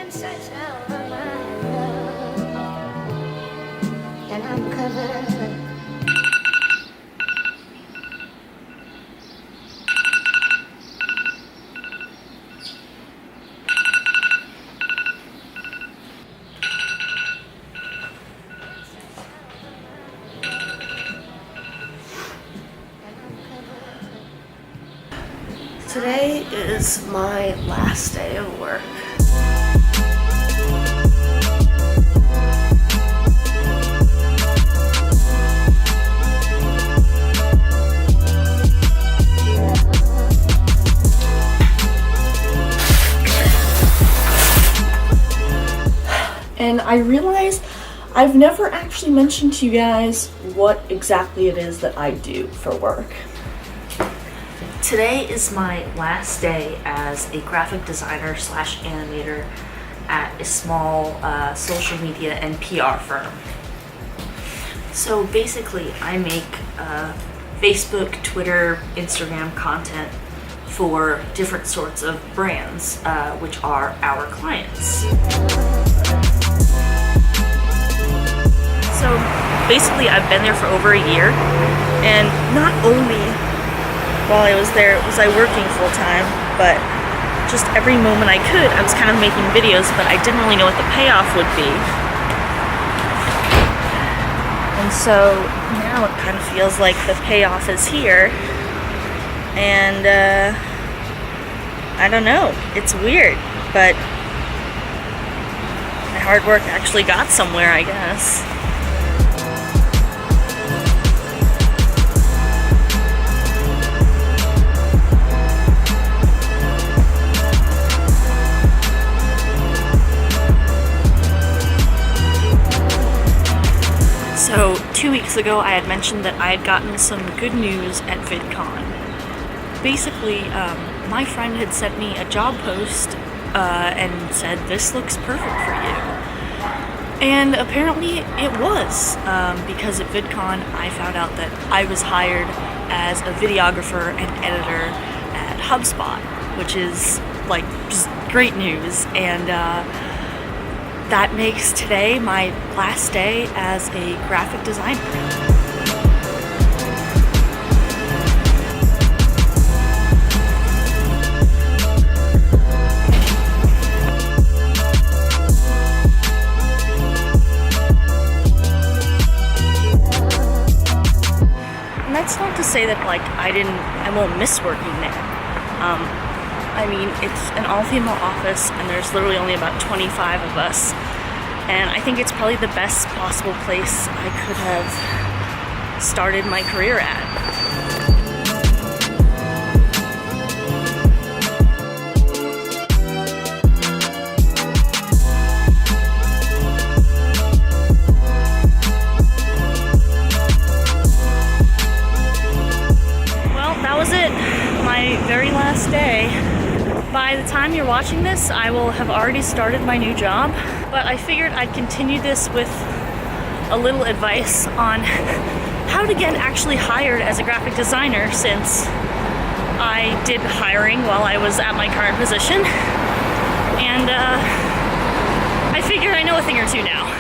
such a reminder, and I'm covered. Today is my last day of work. And I realized I've never actually mentioned to you guys what exactly it is that I do for work. Today is my last day as a graphic designer slash animator at a small social media and PR firm. So basically I make Facebook, Twitter, Instagram content for different sorts of brands, which are our clients. So basically I've been there for over a year, and not only while I was there was I working full-time, but just every moment I could I was kind of making videos, but I didn't really know what the payoff would be. And so now it kind of feels like the payoff is here, and I don't know, it's weird, but my hard work actually got somewhere, I guess. So 2 weeks ago I had mentioned that I had gotten some good news at VidCon. Basically, my friend had sent me a job post and said, "This looks perfect for you." And apparently it was, because at VidCon I found out that I was hired as a videographer and editor at HubSpot, which is like just great news, and that makes today my last day as a graphic designer. And that's not to say that like I won't miss working there. I mean, it's an all-female office, and there's literally only about 25 of us. And I think it's probably the best possible place I could have started my career at. Well, that was it. My very last day. By the time you're watching this, I will have already started my new job, but I figured I'd continue this with a little advice on how to get actually hired as a graphic designer, since I did hiring while I was at my current position, and I figured I know a thing or two now.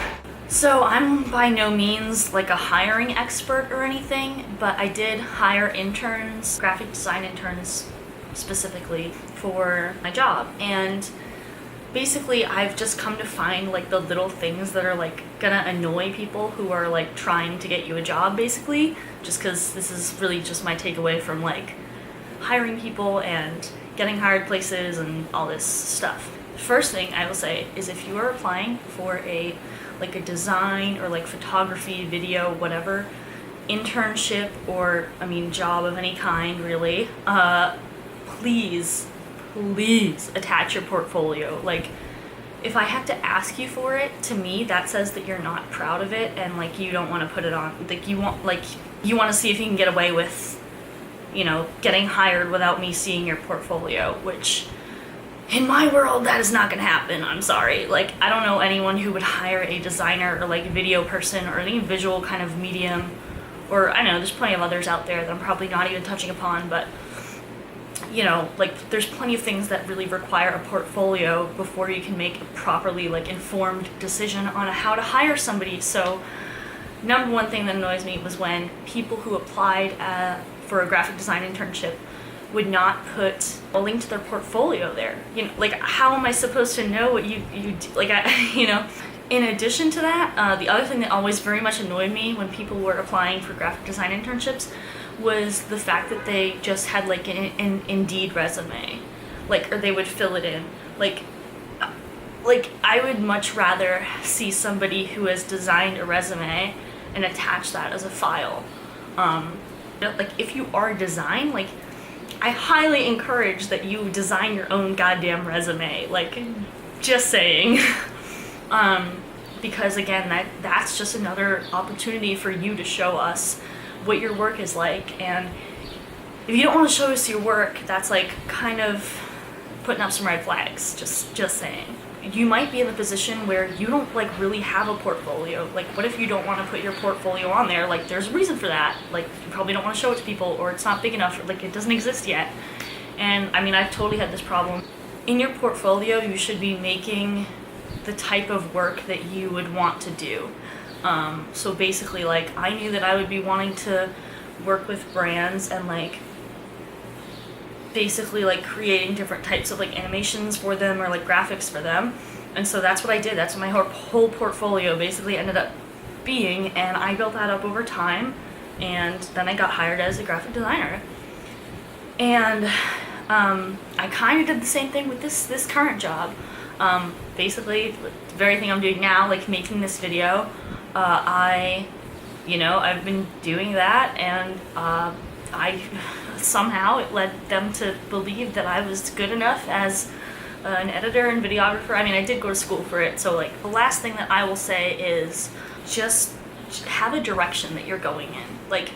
So I'm by no means like a hiring expert or anything, but I did hire interns, graphic design interns specifically, for my job. And basically I've just come to find like the little things that are like gonna annoy people who are like trying to get you a job, basically, just because this is really just my takeaway from like hiring people and getting hired places and all this stuff. First thing I will say is, if you are applying for a design or like photography, video, whatever internship, or job of any kind really, please attach your portfolio. Like, if I have to ask you for it, to me that says that you're not proud of it, and like you don't want to put it on, like you want to see if you can get away with, getting hired without me seeing your portfolio, which in my world that is not gonna happen. I'm sorry. Like, I don't know anyone who would hire a designer or like video person or any visual kind of medium, or I don't know, there's plenty of others out there that I'm probably not even touching upon, but you know, like there's plenty of things that really require a portfolio before you can make a properly like informed decision on how to hire somebody. So number one thing that annoys me was when people who applied for a graphic design internship would not put a link to their portfolio there. You know, like how am I supposed to know what you do? Like you know. In addition to that, the other thing that always very much annoyed me when people were applying for graphic design internships was the fact that they just had like an Indeed resume, like, or they would fill it in. Like I would much rather see somebody who has designed a resume and attach that as a file. Like if you are design, like I highly encourage that you design your own goddamn resume. Like, just saying. Because again, that's just another opportunity for you to show us what your work is like. And if you don't want to show us your work, that's like kind of putting up some red flags. Just saying. You might be in the position where you don't like really have a portfolio. Like, what if you don't want to put your portfolio on there? Like, there's a reason for that. Like, you probably don't want to show it to people, or it's not big enough, or like it doesn't exist yet. And I mean, I've totally had this problem. In your portfolio, you should be making the type of work that you would want to do. So basically, like, I knew that I would be wanting to work with brands and like basically like creating different types of like animations for them or like graphics for them. And so that's what I did. That's what my whole portfolio basically ended up being, and I built that up over time, and then I got hired as a graphic designer. And I kind of did the same thing with this current job. Basically, the very thing I'm doing now, like making this video, I've been doing that, and somehow it led them to believe that I was good enough as an editor and videographer. I mean, I did go to school for it, so like the last thing that I will say is just have a direction that you're going in. Like,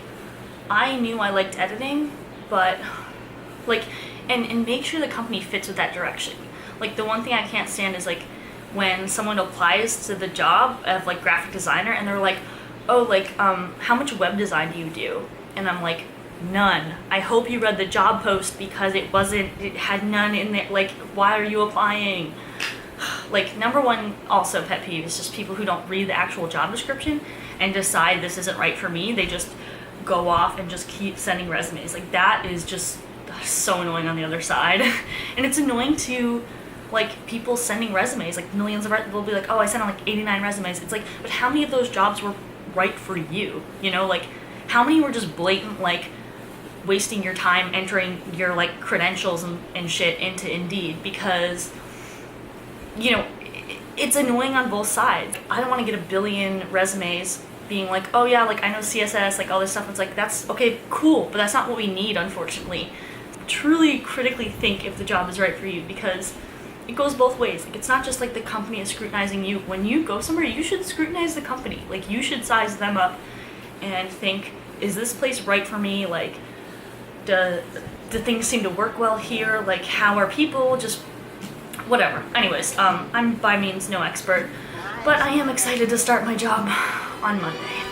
I knew I liked editing, but like, and make sure the company fits with that direction. Like, the one thing I can't stand is like when someone applies to the job of like graphic designer and they're like, oh, like how much web design do you do? And I'm like, none. I hope you read the job post, because it had none in there. Like, why are you applying? Like, number one also pet peeve is just people who don't read the actual job description and decide this isn't right for me. They just go off and just keep sending resumes. Like, that is just so annoying on the other side. And it's annoying to like people sending resumes, like millions of they'll be like, oh, I sent out like 89 resumes. It's like, but how many of those jobs were right for you? You know, like how many were just blatant like wasting your time entering your like credentials and shit into Indeed? Because, you know, it's annoying on both sides. I don't want to get a billion resumes being like, oh yeah, like I know CSS, like all this stuff. It's like, that's okay, cool, but that's not what we need, unfortunately. Truly critically think if the job is right for you, because it goes both ways. Like, it's not just like the company is scrutinizing you. When you go somewhere, you should scrutinize the company. Like, you should size them up and think, is this place right for me? Like, do things seem to work well here? Like, how are people? Just whatever. Anyways, I'm by means no expert, but I am excited to start my job on Monday.